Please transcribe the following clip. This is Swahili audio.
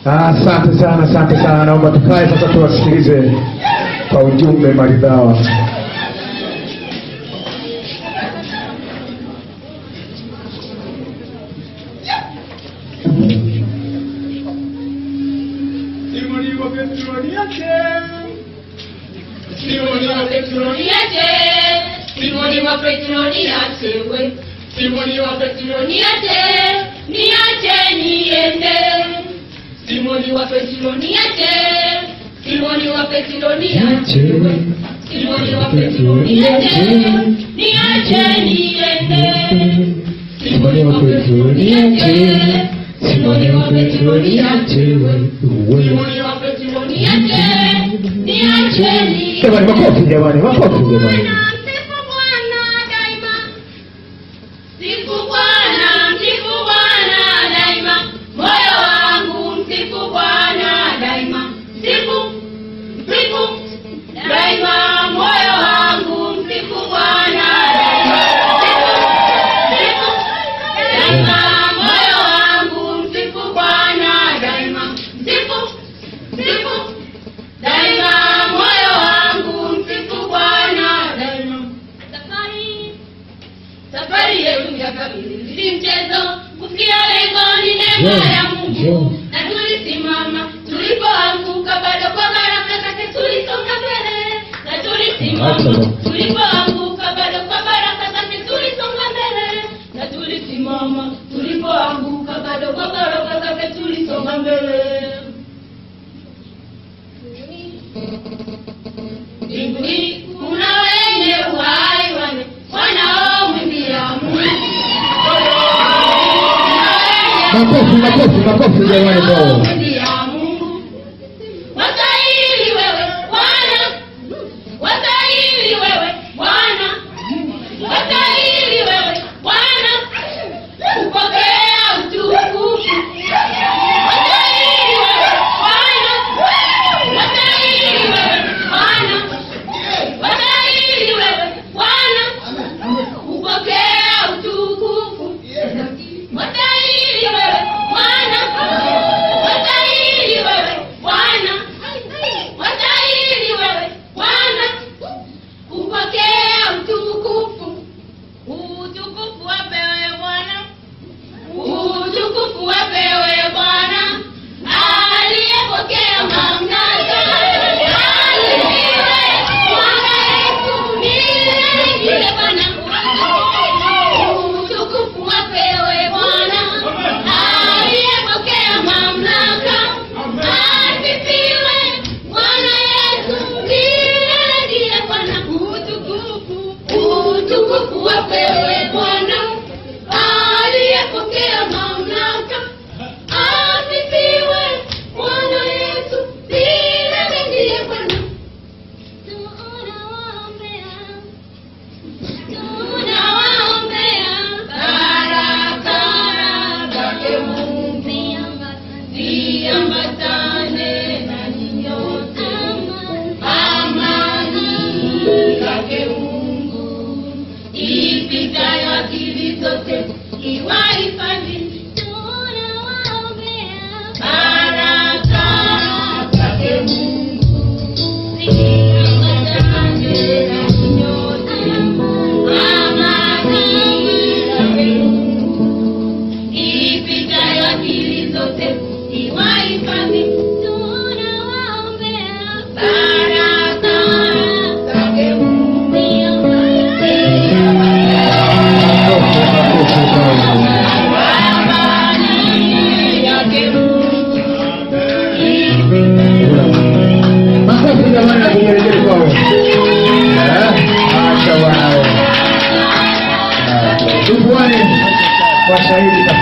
Asante sana. Naomba tukae sasa tuwasikilize kwa ujumbe maridhawa. Simoni wa Petro niache, Simoni wa Petro niache, Simoni wa Petro niache, niache niende. Simoni wa Petro niache, Simoni wa Petro niache, Simoni wa Petro niache, niache niende. Jamani, makofi jamani, makofi jamani. Na tulisimama tulipoanguka bado kwa baraka zake tulisonga mbele. Na tulisimama tulipoanguka bado kwa baraka zake tulisonga mbele. Na tulisimama tulipoanguka bado kwa baraka zake tulisonga mbele. Mbinguni kuna wenye uhai wanaomwimbia Mungu. Makofi jamani bwana. mashahidi.